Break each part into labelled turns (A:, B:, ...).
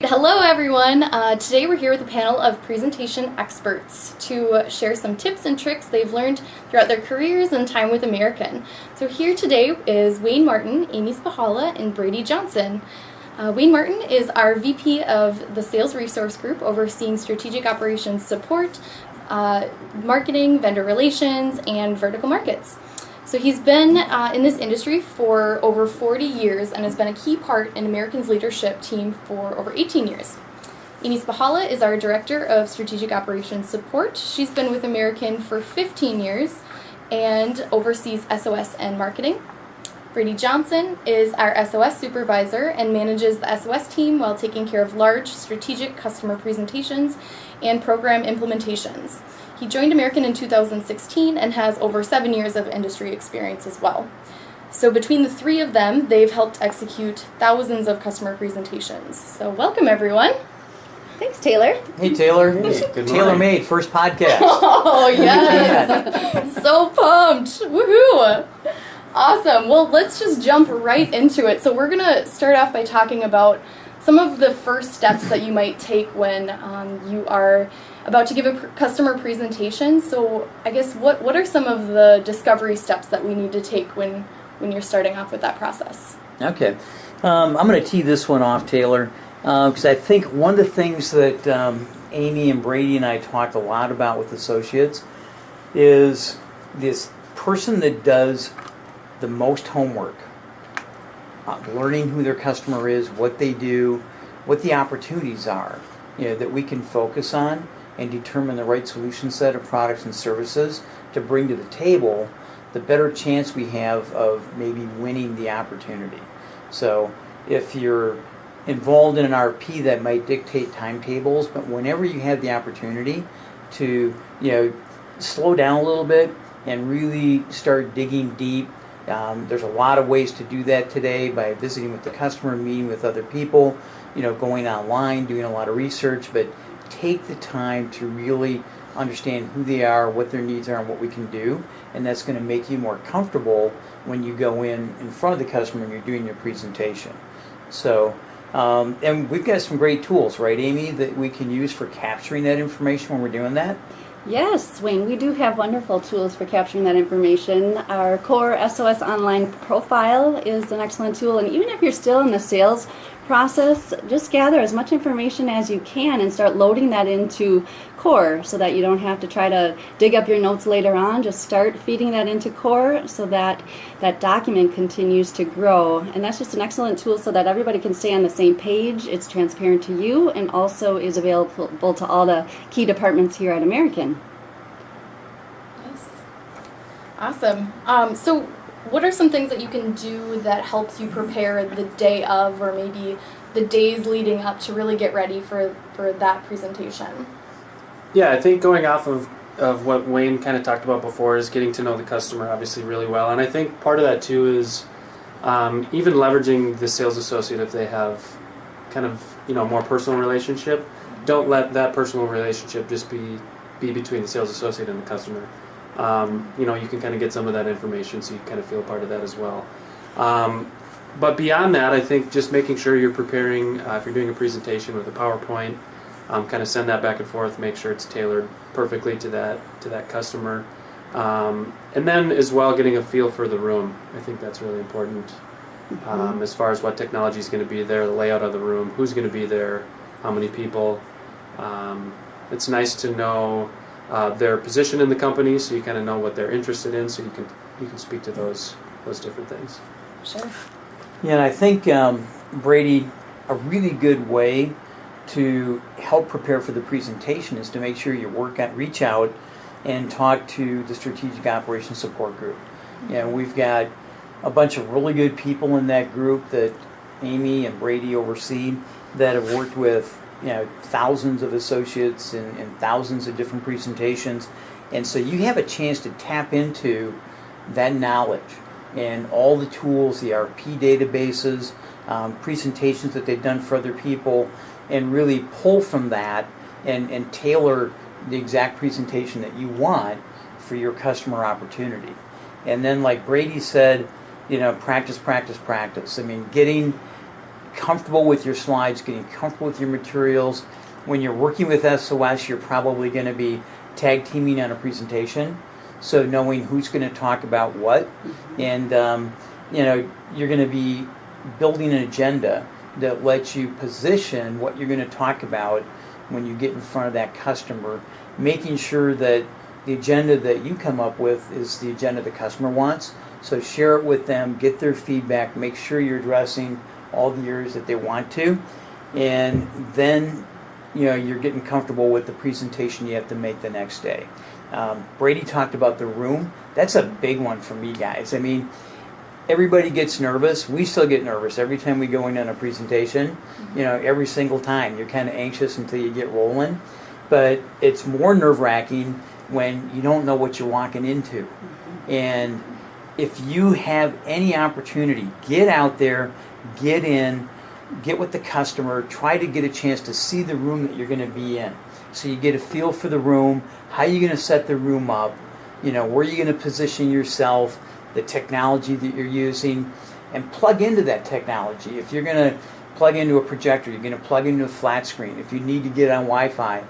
A: Hello everyone! Today we're here with a panel of presentation experts to share some tips and tricks they've learned throughout their careers and time with American. So here today is Wayne Martin, Amy Spychalla, and Brady Johnson. Wayne Martin is our VP of the Sales Resource Group, overseeing strategic operations support, marketing, vendor relations, and vertical markets. So he's been in this industry for over 40 years and has been a key part in American's leadership team for over 18 years. Amy Spychalla is our Director of Strategic Operations Support. She's been with American for 15 years and oversees SOS and marketing. Brady Johnson is our SOS Supervisor and manages the SOS team while taking care of large strategic customer presentations and program implementations. He joined American in 2016 and has over 7 years of industry experience as well. So between the three of them, they've helped execute thousands of customer presentations. So welcome everyone.
B: Thanks, Taylor.
C: Hey, Taylor.
D: Hey, good
C: Taylor
D: morning.
C: made first podcast.
A: Oh yes, so pumped! Woohoo! Awesome. Well, let's just jump right into it. So we're gonna start off by talking about some of the first steps that you might take when you are about to give a customer presentation. So I guess what are some of the discovery steps that we need to take when you're starting off with that process?
C: Okay. I'm going to tee this one off, Taylor, because I think one of the things that Amy and Brady and I talked a lot about with associates is this person that does the most homework, learning who their customer is, what they do, what the opportunities are, that we can focus on and determine the right solution set of products and services to bring to the table, the better chance we have of maybe winning the opportunity. So if you're involved in an RP, that might dictate timetables, but whenever you have the opportunity to slow down a little bit and really start digging deep, there's a lot of ways to do that today by visiting with the customer, meeting with other people, going online, doing a lot of research, but take the time to really understand who they are, what their needs are, and what we can do, and that's going to make you more comfortable when you go in front of the customer and you're doing your presentation. So, and we've got some great tools, right, Amy, that we can use for capturing that information when we're doing that?
B: Yes, Wayne, we do have wonderful tools for capturing that information. Our core SOS online profile is an excellent tool, and even if you're still in the sales process, just gather as much information as you can and start loading that into core so that you don't have to try to dig up your notes later on. Just start feeding that into core so that that document continues to grow. And that's just an excellent tool so that everybody can stay on the same page. It's transparent to you and also is available to all the key departments here at American.
A: Nice. Awesome. So what are some things that you can do that helps you prepare the day of or maybe the days leading up to really get ready for that presentation?
D: Yeah, I think going off of what Wayne kind of talked about before is getting to know the customer obviously really well. And I think part of that too is even leveraging the sales associate if they have kind of more personal relationship. Don't let that personal relationship just be between the sales associate and the customer. You can kind of get some of that information so you kind of feel part of that as well. But beyond that, I think just making sure you're preparing, if you're doing a presentation with a PowerPoint, kind of send that back and forth, make sure it's tailored perfectly to that customer. And then as well, getting a feel for the room. I think that's really important as far as what technology is going to be there, the layout of the room, who's going to be there, how many people. It's nice to know their position in the company, so you kind of know what they're interested in, so you can speak to those different things.
A: Sure.
C: Yeah, and I think, Brady, a really good way to help prepare for the presentation is to make sure you reach out and talk to the Strategic Operations Support Group. We've got a bunch of really good people in that group that Amy and Brady oversee that have worked with thousands of associates and thousands of different presentations, and so you have a chance to tap into that knowledge and all the tools, the RP databases, presentations that they've done for other people, and really pull from that and tailor the exact presentation that you want for your customer opportunity. And then, like Brady said, practice, practice, practice. I mean, getting comfortable with your slides, getting comfortable with your materials. When you're working with SOS, you're probably going to be tag teaming on a presentation, so knowing who's going to talk about what, and you're going to be building an agenda that lets you position what you're going to talk about when you get in front of that customer, making sure that the agenda that you come up with is the agenda the customer wants. So share it with them, get their feedback, make sure you're addressing all the areas that they want to, and then you're getting comfortable with the presentation you have to make the next day. Brady talked about the room. That's a big one for me, guys. I mean, everybody gets nervous. We still get nervous every time we go in on a presentation. Every single time. You're kind of anxious until you get rolling. But it's more nerve-wracking when you don't know what you're walking into. And if you have any opportunity, get out there, get in, get with the customer, try to get a chance to see the room that you're going to be in. So you get a feel for the room, how you're going to set the room up, where you're going to position yourself, the technology that you're using, and plug into that technology. If you're going to plug into a projector, you're going to plug into a flat screen. If you need to get on Wi-Fi,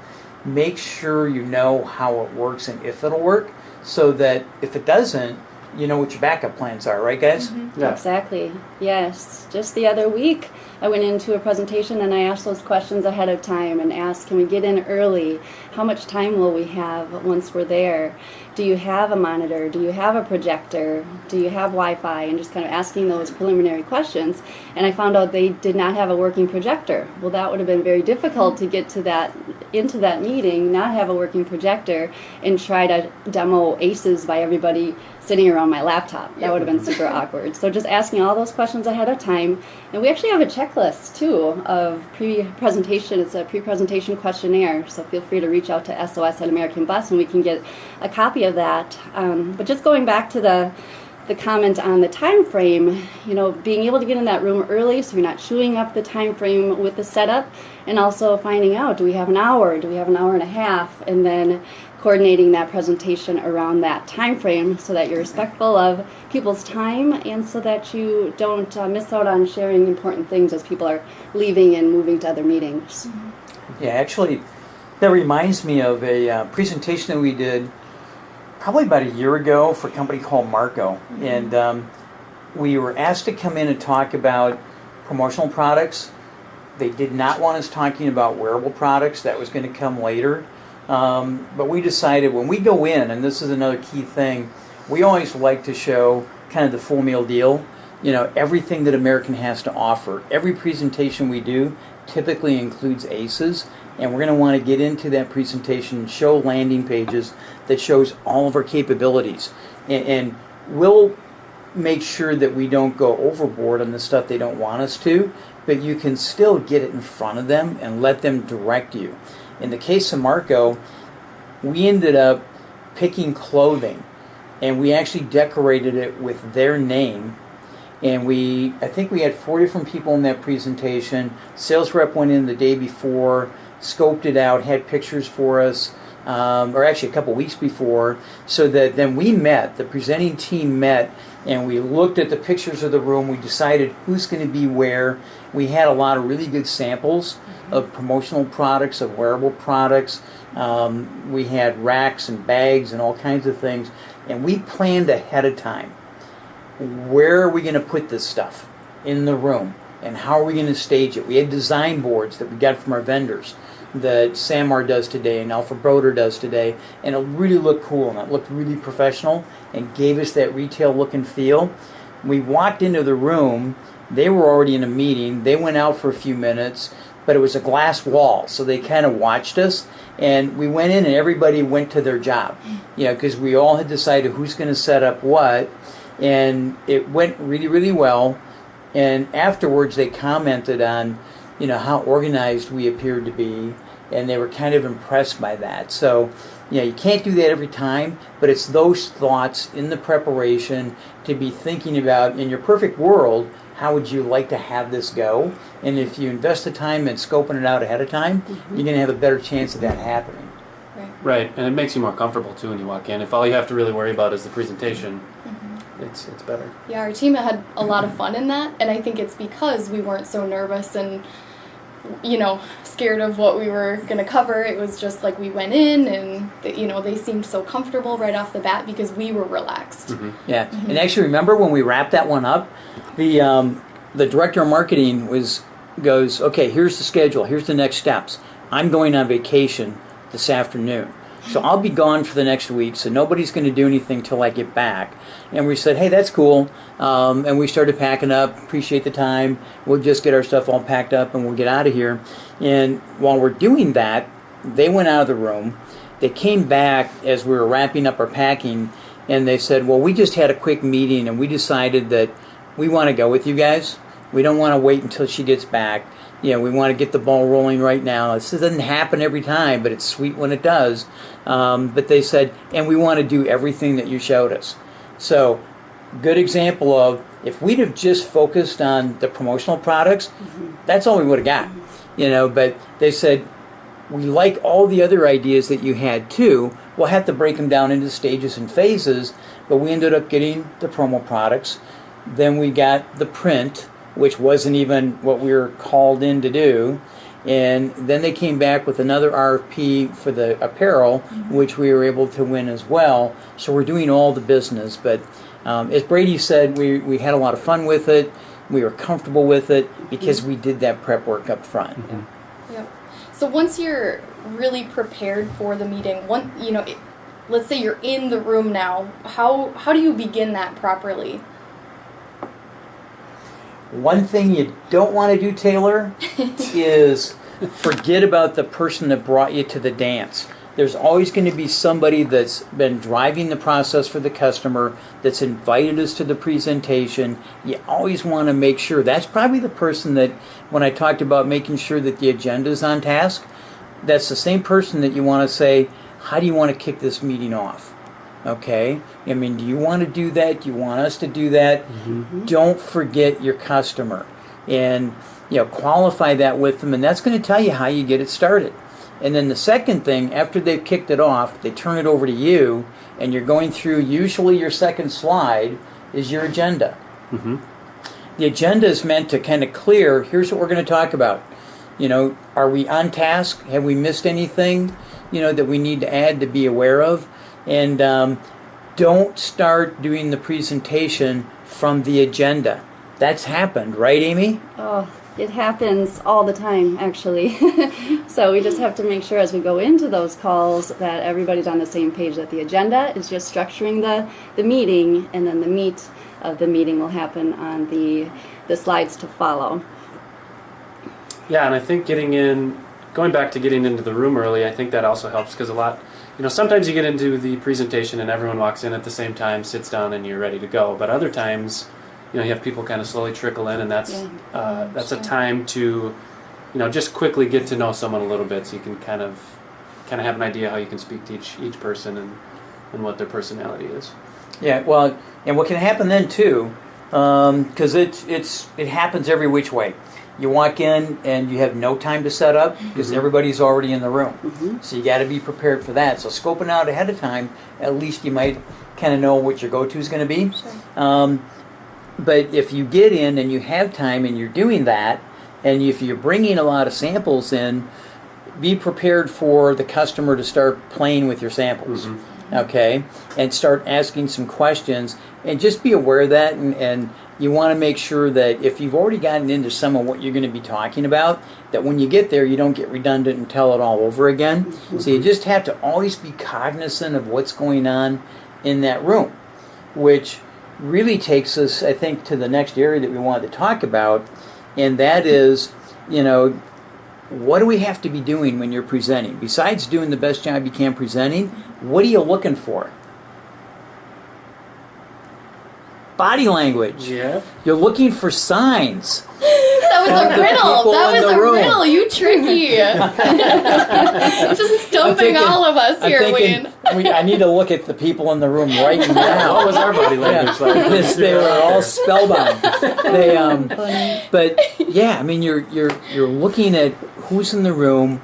C: make sure you know how it works and if it'll work, so that if it doesn't, you know what your backup plans are, right, guys?
B: Yeah. Exactly. Yes. Just the other week, I went into a presentation and I asked those questions ahead of time and asked, can we get in early? How much time will we have once we're there? Do you have a monitor? Do you have a projector? Do you have Wi-Fi? And just kind of asking those preliminary questions. And I found out they did not have a working projector. Well, that would have been very difficult to get into that meeting, not have a working projector, and try to demo ACEs by everybody sitting around my laptop. That would have been super awkward. So just asking all those questions ahead of time. And we actually have a checklist, too, of pre-presentation. It's a pre-presentation questionnaire. So feel free to reach out to SOS at American Bus and we can get a copy of that. But just going back to the comment on the time frame, being able to get in that room early so you're not chewing up the time frame with the setup, and also finding out, do we have an hour? Do we have an hour and a half? And then coordinating that presentation around that time frame so that you're respectful of people's time and so that you don't miss out on sharing important things as people are leaving and moving to other meetings.
C: Yeah, actually, that reminds me of a presentation that we did probably about a year ago for a company called Marco. And we were asked to come in and talk about promotional products. They did not want us talking about wearable products. That was going to come later. But we decided when we go in, and this is another key thing, we always like to show kind of the full meal deal, everything that American has to offer. Every presentation we do typically includes ACEs, and we're going to want to get into that presentation and show landing pages that shows all of our capabilities. And we'll make sure that we don't go overboard on the stuff they don't want us to, but you can still get it in front of them and let them direct you. In the case of Marco, we ended up picking clothing, and we actually decorated it with their name. And I think we had 4 different people in that presentation. Sales rep went in the day before, scoped it out, had pictures for us, or actually a couple weeks before, so that then we met, the presenting team met, and we looked at the pictures of the room. We decided who's going to be where. We had a lot of really good samples of promotional products, of wearable products. We had racks and bags and all kinds of things. And we planned ahead of time. Where are we going to put this stuff in the room? And how are we going to stage it? We had design boards that we got from our vendors that Samar does today and Alpha Broder does today. And it really looked cool, and it looked really professional and gave us that retail look and feel. We walked into the room. They were already in a meeting. They went out for a few minutes, but it was a glass wall, so they kind of watched us. And we went in, and everybody went to their job, because we all had decided who's going to set up what. And it went really, really well. And afterwards, they commented on, how organized we appeared to be, and they were kind of impressed by that. So, you can't do that every time, but it's those thoughts in the preparation to be thinking about, in your perfect world, how would you like to have this go? And if you invest the time in scoping it out ahead of time, you're going to have a better chance of that happening.
D: Right, and it makes you more comfortable, too, when you walk in. If all you have to really worry about is the presentation, it's better.
A: Yeah, our team had a lot of fun in that, and I think it's because we weren't so nervous and, scared of what we were going to cover. It was just like we went in and, they seemed so comfortable right off the bat because we were relaxed.
D: Mm-hmm.
C: Yeah, and actually remember when we wrapped that one up, the director of marketing goes, okay, here's the schedule, here's the next steps. I'm going on vacation this afternoon. So I'll be gone for the next week, so nobody's going to do anything till I get back. And we said, hey, that's cool. And we started packing up, appreciate the time. We'll just get our stuff all packed up and we'll get out of here. And while we're doing that, they went out of the room. They came back as we were wrapping up our packing, and they said, well, we just had a quick meeting and we decided that we want to go with you guys. We don't want to wait until she gets back. We want to get the ball rolling right now. This doesn't happen every time, but it's sweet when it does. But they said, and we want to do everything that you showed us. So, good example of, if we'd have just focused on the promotional products, that's all we would have got. But they said, we like all the other ideas that you had too. We'll have to break them down into stages and phases, but we ended up getting the promo products. Then we got the print, which wasn't even what we were called in to do. And then they came back with another RFP for the apparel, which we were able to win as well. So we're doing all the business. But as Brady said, we had a lot of fun with it. We were comfortable with it because we did that prep work up front.
A: Yep. So once you're really prepared for the meeting, let's say you're in the room now, how do you begin that properly?
C: One thing you don't want to do, Taylor, is forget about the person that brought you to the dance. There's always going to be somebody that's been driving the process for the customer, that's invited us to the presentation. You always want to make sure. That's probably the person that, when I talked about making sure that the agenda is on task, that's the same person that you want to say, how do you want to kick this meeting off? Okay, do you want to do that? Do you want us to do that? Don't forget your customer, and qualify that with them, and that's going to tell you how you get it started. And then the second thing, after they've kicked it off, they turn it over to you, and you're going through, usually your second slide is your agenda. The agenda is meant to kind of clear, here's what we're going to talk about. Are we on task? Have we missed anything, that we need to add to be aware of? And don't start doing the presentation from the agenda. That's happened, right, Amy?
B: Oh, it happens all the time, actually. So we just have to make sure as we go into those calls that everybody's on the same page, that the agenda is just structuring the meeting, and then the meat of the meeting will happen on the slides to follow.
D: Yeah, and I think going back to getting into the room early, I think that also helps, because sometimes you get into the presentation and everyone walks in at the same time, sits down, and you're ready to go. But other times, you have people kind of slowly trickle in, and that's a time to, just quickly get to know someone a little bit, so you can kind of have an idea how you can speak to each person and what their personality is.
C: Yeah, well, and what can happen then too, because it happens every which way. You walk in and you have no time to set up because everybody's already in the room. So you got to be prepared for that. So scoping out ahead of time, at least you might kind of know what your go-to is going to be. Sure. But if you get in and you have time and you're doing that, and if you're bringing a lot of samples in, be prepared for the customer to start playing with your samples. Okay? And start asking some questions, and just be aware of that, and you want to make sure that if you've already gotten into some of what you're going to be talking about, that when you get there, you don't get redundant and tell it all over again. So you just have to always be cognizant of what's going on in that room, which really takes us, I think, to the next area that we wanted to talk about, and that is, what do we have to be doing when you're presenting? Besides doing the best job you can presenting, what are you looking for? Body language. Yeah. You're looking for signs.
A: That was a riddle. That was a riddle. You tricky. Just stumping all of us here, Wayne.
C: I need to look at the people in the room right now.
D: What was our body language like?
C: Because they were all spellbound. But yeah, you're looking at who's in the room,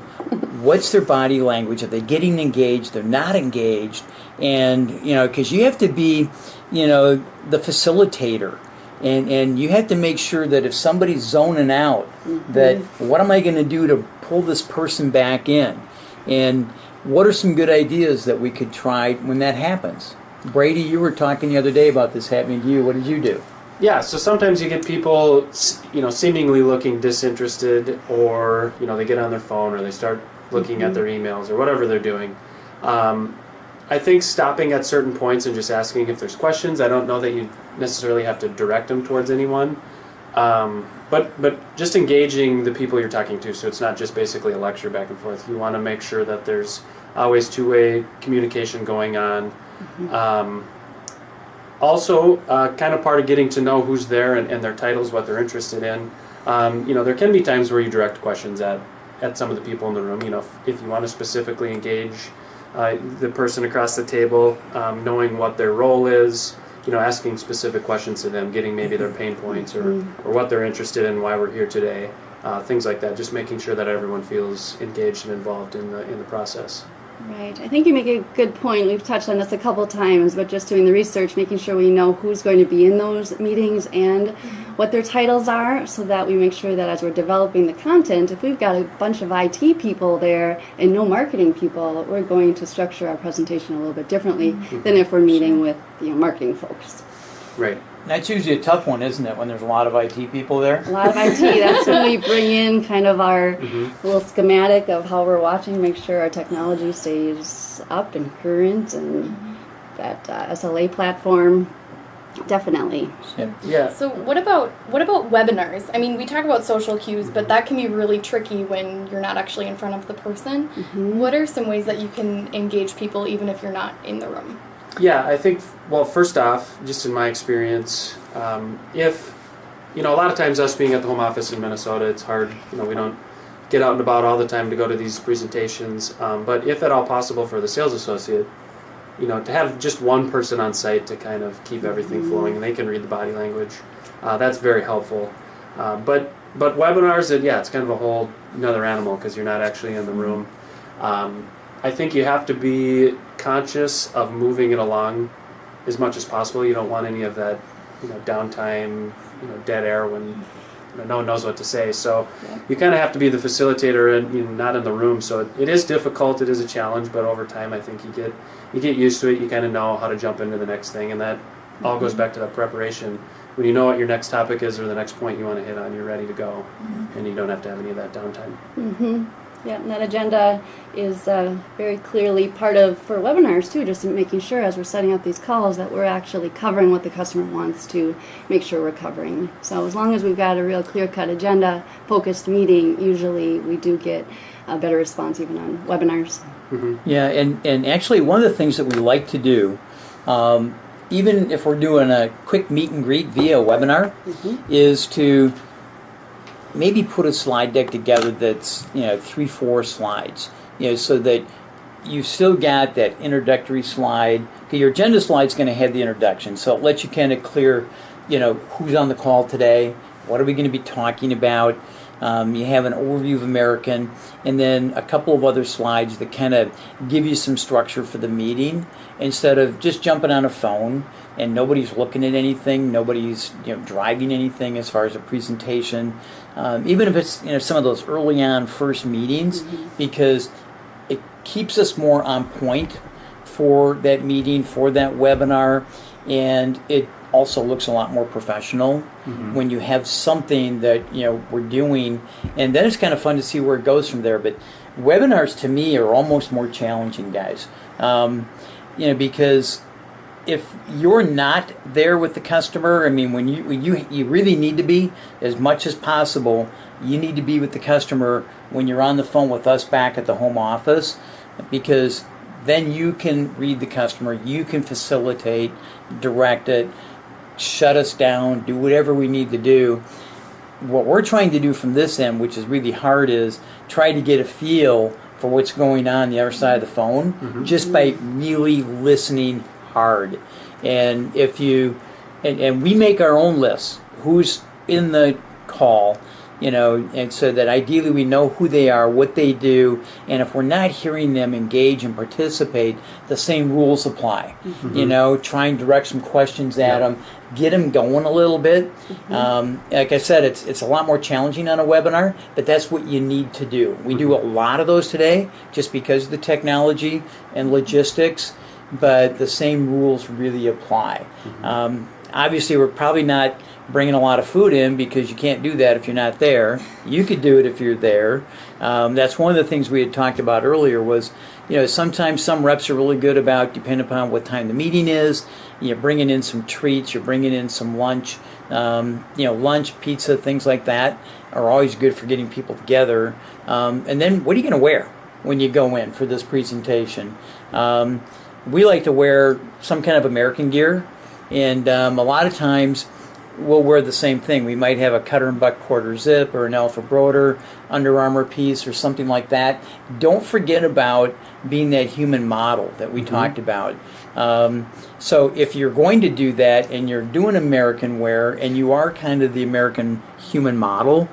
C: what's their body language? Are they getting engaged? They're not engaged. And, because you have to be, the facilitator. And you have to make sure that if somebody's zoning out, that what am I going to do to pull this person back in? And what are some good ideas that we could try when that happens? Brady, you were talking the other day about this happening to you. What did you do?
D: Yeah, so sometimes you get people, seemingly looking disinterested, or, they get on their phone, or they start looking at their emails, or whatever they're doing. I think stopping at certain points and just asking if there's questions. I don't know that you necessarily have to direct them towards anyone, but just engaging the people you're talking to, so it's not just basically a lecture back and forth. You want to make sure that there's always two-way communication going on. Also, kind of part of getting to know who's there and their titles, what they're interested in. There can be times where you direct questions at some of the people in the room. If you want to specifically engage the person across the table, knowing what their role is, asking specific questions to them, getting maybe their pain points or what they're interested in, why we're here today, things like that. Just making sure that everyone feels engaged and involved in the process.
B: Right. I think you make a good point. We've touched on this a couple times, but just doing the research, making sure we know who's going to be in those meetings and what their titles are, so that we make sure that as we're developing the content, if we've got a bunch of IT people there and no marketing people, we're going to structure our presentation a little bit differently than if we're meeting with marketing folks.
D: Right.
C: That's usually a tough one, isn't it, when there's a lot of IT people there?
B: A lot of IT. That's when we bring in kind of our little schematic of how we're watching, make sure our technology stays up and current, and that SLA platform, definitely.
D: Yeah.
A: So what about webinars? I mean, we talk about social cues, but that can be really tricky when you're not actually in front of the person. What are some ways that you can engage people even if you're not in the room?
D: Yeah, I think, well, first off, just in my experience, if, a lot of times us being at the home office in Minnesota, it's hard, we don't get out and about all the time to go to these presentations, but if at all possible for the sales associate, to have just one person on site to kind of keep everything flowing, and they can read the body language, that's very helpful. But webinars, it's kind of a whole another animal because you're not actually in the room. I think you have to be conscious of moving it along as much as possible. You don't want any of that, downtime, dead air when no one knows what to say. So you kind of have to be the facilitator and not in the room. So it is difficult. It is a challenge, but over time, I think you get used to it. You kind of know how to jump into the next thing, and that all goes back to that preparation. When you know what your next topic is or the next point you want to hit on, you're ready to go, and you don't have to have any of that downtime.
B: Yeah, and that agenda is very clearly part of, for webinars too, just making sure as we're setting up these calls that we're actually covering what the customer wants to make sure we're covering. So as long as we've got a real clear-cut agenda, focused meeting, usually we do get a better response even on webinars.
C: Yeah, and actually one of the things that we like to do, even if we're doing a quick meet and greet via webinar, is to maybe put a slide deck together that's 3-4 slides, so that you've still got that introductory slide. Okay, your agenda slide's going to have the introduction, so it lets you kind of clear, who's on the call today, what are we going to be talking about. You have an overview of American, and then a couple of other slides that kind of give you some structure for the meeting, instead of just jumping on a phone and nobody's looking at anything, nobody's driving anything as far as a presentation. Even if it's some of those early on first meetings, because it keeps us more on point for that meeting, for that webinar, and it also looks a lot more professional when you have something that we're doing, and then it's kind of fun to see where it goes from there. But webinars to me are almost more challenging, guys, because if you're not there with the customer, I mean, when you really need to be, as much as possible, you need to be with the customer when you're on the phone with us back at the home office, because then you can read the customer, you can facilitate, direct it, shut us down, do whatever we need to do. What we're trying to do from this end, which is really hard, is try to get a feel for what's going on the other side of the phone, just by really listening hard. And if you and we make our own lists, who's in the call, and so that ideally we know who they are, what they do, and if we're not hearing them engage and participate, the same rules apply. Try and direct some questions at them, get them going a little bit. Like I said, it's a lot more challenging on a webinar, but that's what you need to do. We do a lot of those today just because of the technology and logistics, but the same rules really apply. Obviously, we're probably not bringing a lot of food in because you can't do that if you're not there. You could do it if you're there. That's one of the things we had talked about earlier was, sometimes some reps are really good about, depending upon what time the meeting is, you're bringing in some treats, you're bringing in some lunch. Lunch, pizza, things like that are always good for getting people together. And then what are you going to wear when you go in for this presentation? We like to wear some kind of American gear. And a lot of times we'll wear the same thing. We might have a Cutter and Buck quarter zip or an Alpha Broder Under Armour piece or something like that. Don't forget about being that human model that we talked about. So if you're going to do that and you're doing American wear and you are kind of the American human model,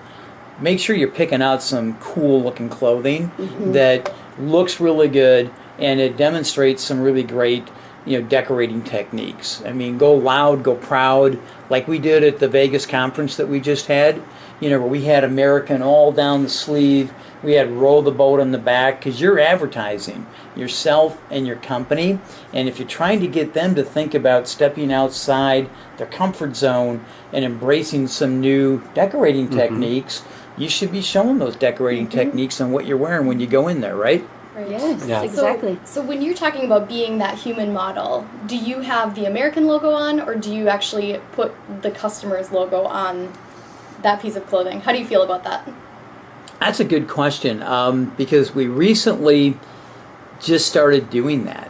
C: make sure you're picking out some cool looking clothing that looks really good and it demonstrates some really great decorating techniques. I mean, go loud, go proud, like we did at the Vegas conference that we just had, where we had American all down the sleeve. We had roll the boat on the back, because you're advertising yourself and your company. And if you're trying to get them to think about stepping outside their comfort zone and embracing some new decorating techniques, you should be showing those decorating techniques on what you're wearing when you go in there, right?
A: Right.
B: Yes,
D: Yeah.
B: exactly.
A: So when you're talking about being that human model, do you have the American logo on, or do you actually put the customer's logo on that piece of clothing? How do you feel about that?
C: That's a good question, because we recently just started doing that.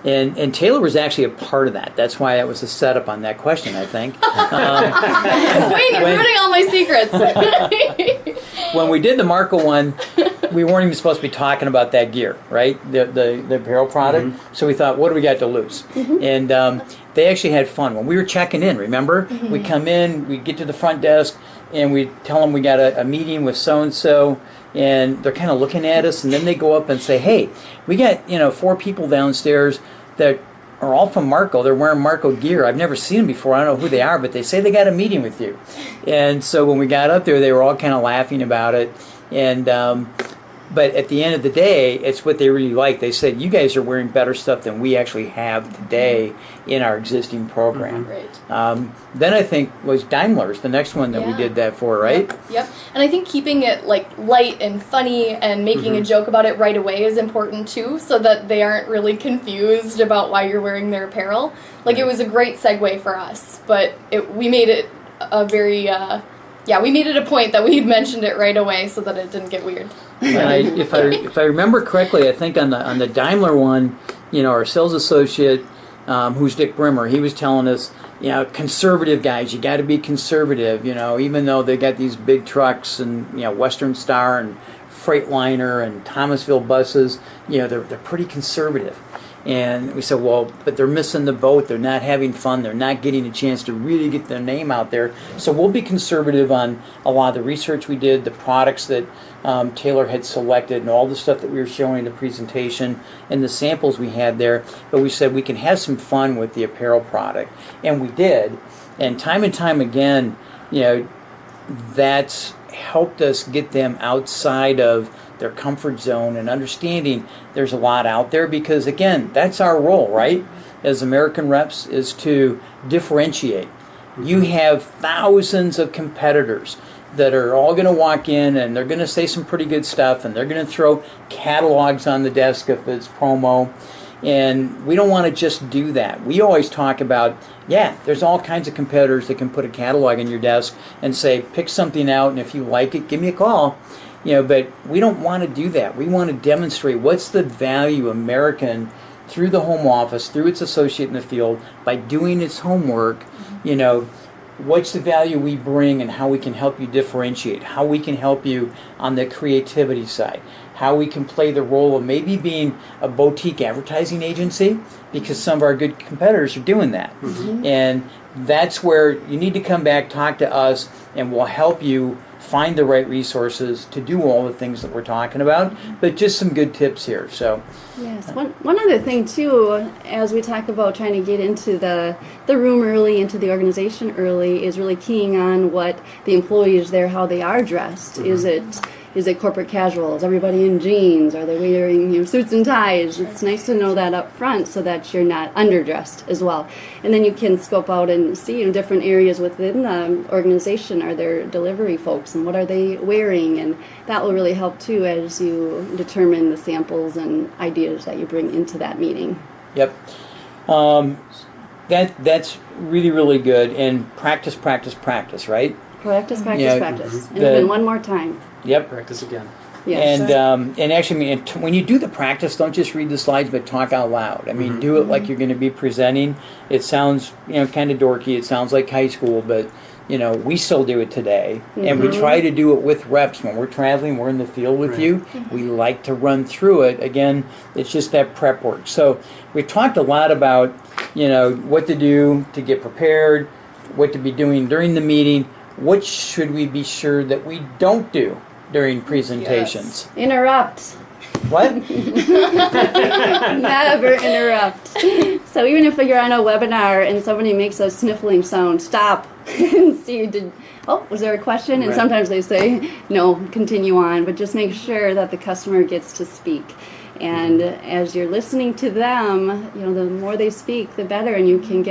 C: And Taylor was actually a part of that. That's why that was a setup on that question, I think.
A: Wait, you're ruining all my secrets.
C: When we did the Marco one, we weren't even supposed to be talking about that gear, right? The apparel product. So we thought, what do we got to lose? And they actually had fun. When we were checking in, remember? We come in, we get to the front desk, and we tell them we got a meeting with so-and-so, and they're kind of looking at us, and then they go up and say, hey, we got 4 people downstairs that are all from Marco. They're wearing Marco gear. I've never seen them before. I don't know who they are, but they say they got a meeting with you. And so when we got up there, they were all kind of laughing about it. And but at the end of the day, it's what they really like. They said, you guys are wearing better stuff than we actually have today in our existing program.
A: Right.
C: Then I think was Daimler's the next one that we did that for, right?
A: Yep. And I think keeping it like light and funny and making a joke about it right away is important too, so that they aren't really confused about why you're wearing their apparel. Like it was a great segue for us, but we made it a very we made it a point that we mentioned it right away so that it didn't get weird.
C: And if I remember correctly, I think on the Daimler one, our sales associate, who's Dick Brimmer, he was telling us, conservative guys, you got to be conservative. Even though they got these big trucks and Western Star and Freightliner and Thomasville buses, they're pretty conservative. And we said, well, but they're missing the boat. They're not having fun. They're not getting a chance to really get their name out there. So we'll be conservative on a lot of the research we did, the products that Taylor had selected, and all the stuff that we were showing in the presentation and the samples we had there. But we said we can have some fun with the apparel product. And we did. And time again, that's helped us get them outside of their comfort zone and understanding there's a lot out there, because again, that's our role, right, as American reps, is to differentiate. You have thousands of competitors that are all going to walk in and they're going to say some pretty good stuff, and they're going to throw catalogs on the desk if it's promo, and we don't want to just do that. We always talk about, there's all kinds of competitors that can put a catalog on your desk and say, pick something out, and if you like it, give me a call. But we don't want to do that. We want to demonstrate what's the value American, through the home office, through its associate in the field, by doing its homework, what's the value we bring and how we can help you differentiate, how we can help you on the creativity side, how we can play the role of maybe being a boutique advertising agency, because some of our good competitors are doing that. And that's where you need to come back, talk to us, and we'll help you find the right resources to do all the things that we're talking about. But just some good tips here. So
B: yes, one other thing too, as we talk about trying to get into the room early, into the organization early, is really keying on what the employees there, how they are dressed. Is it corporate casual? Is everybody in jeans? Are they wearing suits and ties? It's nice to know that up front so that you're not underdressed as well. And then you can scope out and see different areas within the organization. Are there delivery folks and what are they wearing? And that will really help too as you determine the samples and ideas that you bring into that meeting.
C: Yep. That's really, really good. And practice, right?
B: Practice, practice. And even one more time.
C: Yep.
D: Practice again.
C: Yes. And actually, when you do the practice, don't just read the slides, but talk out loud. I mean, do it like you're going to be presenting. It sounds, kind of dorky. It sounds like high school, but we still do it today, and we try to do it with reps. When we're traveling, we're in the field with you. We like to run through it. Again, it's just that prep work. So we talked a lot about, what to do to get prepared, what to be doing during the meeting. What should we be sure that we don't do during presentations?
B: Yes. Interrupt.
C: What?
B: Never interrupt. So even if you're on a webinar and somebody makes a sniffling sound, stop and see, was there a question? And sometimes they say, no, continue on, but just make sure that the customer gets to speak. And as you're listening to them, the more they speak, the better, and you can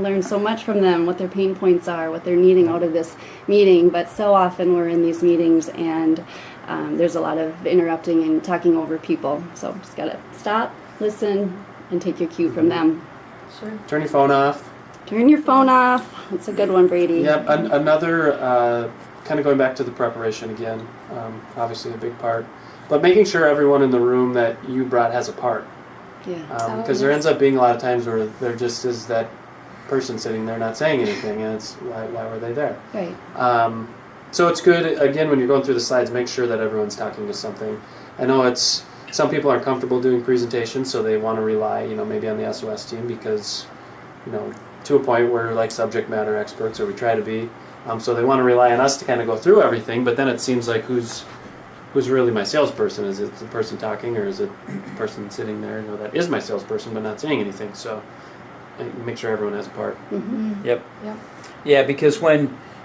B: learn so much from them, what their pain points are, what they're needing out of this meeting. But so often we're in these meetings and there's a lot of interrupting and talking over people. So just gotta stop, listen, and take your cue from them.
A: Sure.
D: Turn your phone off.
B: Turn your phone off. That's a good one, Brady.
D: Yep. Another kind of going back to the preparation again. Obviously a big part. But making sure everyone in the room that you brought has a part.
B: Yeah.
D: Because there ends up being a lot of times where there just is that person sitting there not saying anything, and it's why were they there?
B: Right.
D: So it's good, again, when you're going through the slides, make sure that everyone's talking to something. I know some people aren't comfortable doing presentations, so they want to rely, maybe on the SOS team because, to a point where we're like subject matter experts, or we try to be. So they want to rely on us to kind of go through everything, but then it seems like who's really my salesperson? Is it the person talking, or is it the person sitting there? That is my salesperson, but not saying anything. So make sure everyone has a part.
C: Yep. Yeah, because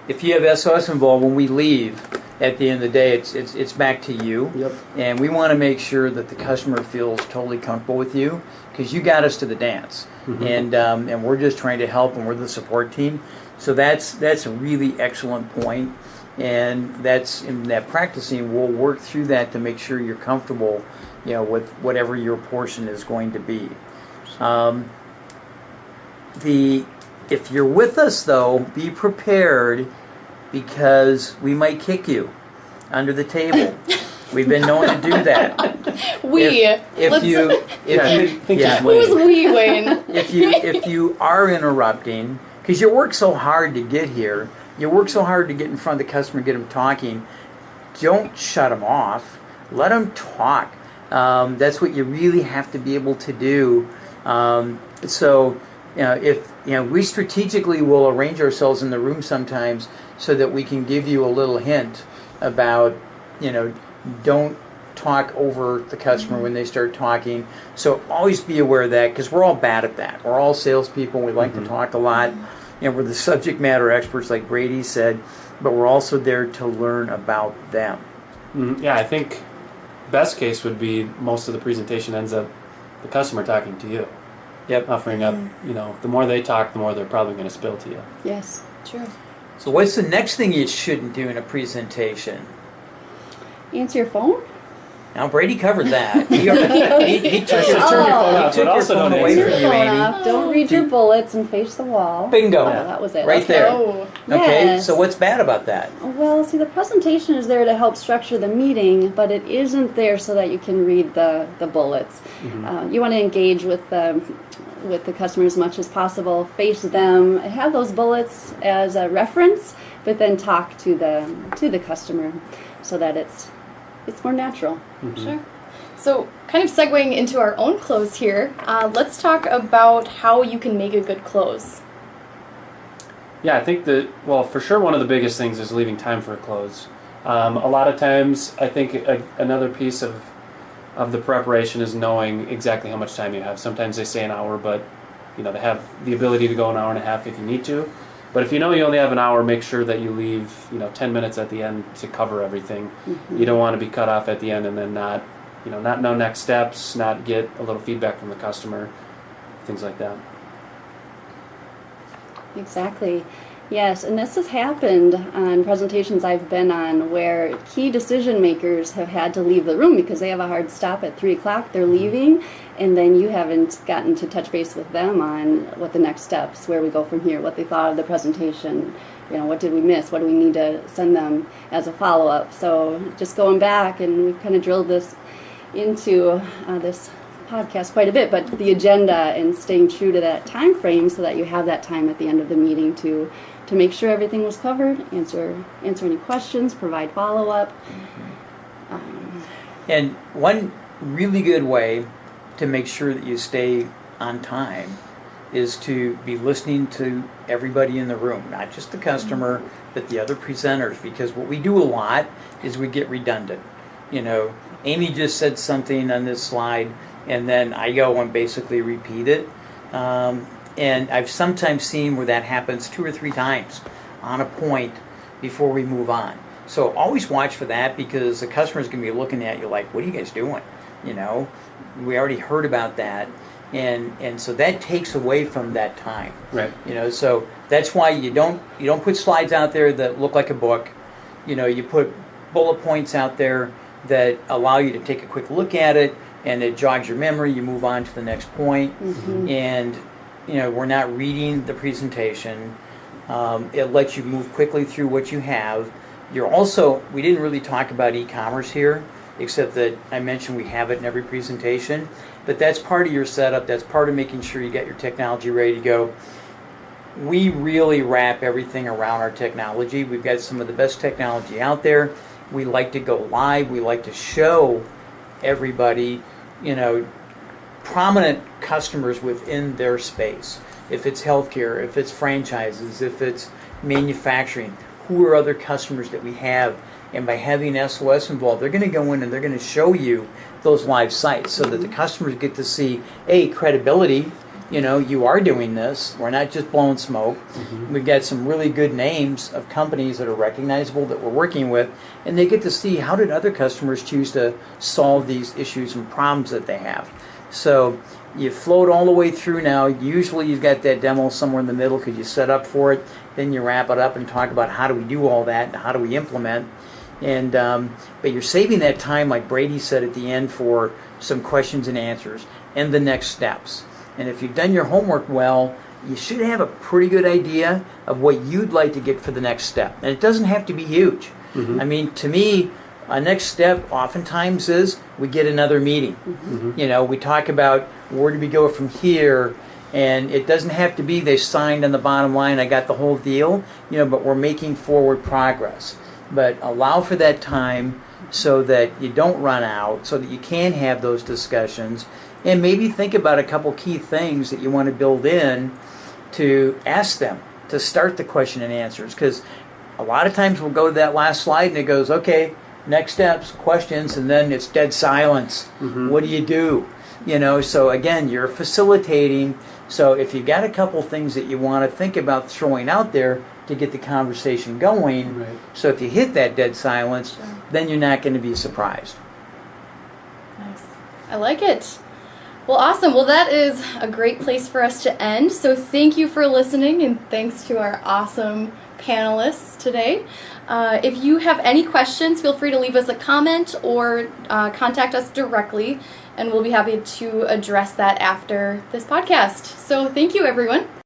C: if you have SOS involved, when we leave at the end of the day, it's back to you.
D: Yep.
C: And we want to make sure that the customer feels totally comfortable with you, because you got us to the dance, and we're just trying to help, and we're the support team. So that's a really excellent point. And that's in that practicing, we'll work through that to make sure you're comfortable, with whatever your portion is going to be. If you're with us, though, be prepared, because we might kick you under the table. We've been known to do that. Who's
A: we, Wayne?
C: If you are interrupting, because you work so hard to get here. You work so hard to get in front of the customer, get them talking. Don't shut them off. Let them talk. That's what you really have to be able to do. We strategically will arrange ourselves in the room sometimes so that we can give you a little hint about, don't talk over the customer when they start talking. So always be aware of that, because we're all bad at that. We're all salespeople. We like to talk a lot. We're the subject matter experts, like Brady said, but we're also there to learn about them.
D: Yeah, I think best case would be most of the presentation ends up the customer talking to you.
C: Yep.
D: Offering up, the more they talk, the more they're probably going to spill to you.
B: Yes.
A: True.
C: So what's the next thing you shouldn't do in a presentation?
B: Answer your phone?
C: Now, Brady covered that. He took your phone away from you, Amy.
B: Don't read your bullets and face the wall.
C: Bingo.
B: Oh, that was it.
C: Right there.
A: Oh.
C: Okay,
B: Yes.
C: so what's bad about that?
B: Well, see, the presentation is there to help structure the meeting, but it isn't there so that you can read the bullets. You want to engage with the customer as much as possible, face them, have those bullets as a reference, but then talk to the customer so that it's more natural.
A: Sure. So, kind of segueing into our own close here, let's talk about how you can make a good close.
D: Yeah, I think for sure one of the biggest things is leaving time for a close. A lot of times, I think another piece of the preparation is knowing exactly how much time you have. Sometimes they say an hour, but they have the ability to go an hour and a half if you need to. But if you know you only have an hour, make sure that you leave 10 minutes at the end to cover everything. Mm-hmm. You don't want to be cut off at the end and then not know next steps, not get a little feedback from the customer, things like that.
B: Exactly. Yes, and this has happened on presentations I've been on where key decision makers have had to leave the room because they have a hard stop at 3 o'clock. They're leaving, and then you haven't gotten to touch base with them on what the next steps, where we go from here, what they thought of the presentation, what did we miss, what do we need to send them as a follow-up. So just going back, and we've kind of drilled this into this podcast quite a bit, but the agenda and staying true to that time frame so that you have that time at the end of the meeting to make sure everything was covered, answer any questions, provide follow-up.
C: And one really good way to make sure that you stay on time is to be listening to everybody in the room, not just the customer, but the other presenters, because what we do a lot is we get redundant. Amy just said something on this slide, and then I go and basically repeat it. And I've sometimes seen where that happens 2 or 3 times on a point before we move on. So always watch for that, because the customer's going to be looking at you like, what are you guys doing? We already heard about that. And so that takes away from that time.
D: Right.
C: So that's why you don't put slides out there that look like a book. You put bullet points out there that allow you to take a quick look at it, and it jogs your memory. You move on to the next point. Mm-hmm. And we're not reading the presentation. It lets you move quickly through what you have. We didn't really talk about e-commerce here, except that I mentioned we have it in every presentation. But that's part of your setup. That's part of making sure you got your technology ready to go. We really wrap everything around our technology. We've got some of the best technology out there. We like to go live. We like to show everybody, prominent customers within their space. If it's healthcare, if it's franchises, if it's manufacturing, who are other customers that we have? And by having SOS involved, they're going to go in and they're going to show you those live sites so that the customers get to see, credibility. You are doing this. We're not just blowing smoke. Mm-hmm. We've got some really good names of companies that are recognizable that we're working with, and they get to see how did other customers choose to solve these issues and problems that they have. So you float all the way through now. Usually you've got that demo somewhere in the middle because you set up for it. Then you wrap it up and talk about how do we do all that and how do we implement. And but you're saving that time, like Brady said at the end, for some questions and answers and the next steps. And if you've done your homework well, you should have a pretty good idea of what you'd like to get for the next step. And it doesn't have to be huge. Mm-hmm. I mean, to me, a next step oftentimes is we get another meeting. Mm-hmm. We talk about where do we go from here, and it doesn't have to be they signed on the bottom line, I got the whole deal, but we're making forward progress. But allow for that time so that you don't run out, so that you can have those discussions, and maybe think about a couple key things that you want to build in to ask them to start the question and answers. Because a lot of times we'll go to that last slide and it goes, okay, next steps, questions, and then it's dead silence. Mm-hmm. What do you do? So again, you're facilitating. So if you've got a couple things that you want to think about throwing out there to get the conversation going, right. So if you hit that dead silence, then you're not going to be surprised.
A: Nice. I like it. Well, awesome. Well, that is a great place for us to end. So thank you for listening, and thanks to our awesome panelists today. If you have any questions, feel free to leave us a comment or contact us directly, and we'll be happy to address that after this podcast. So thank you, everyone.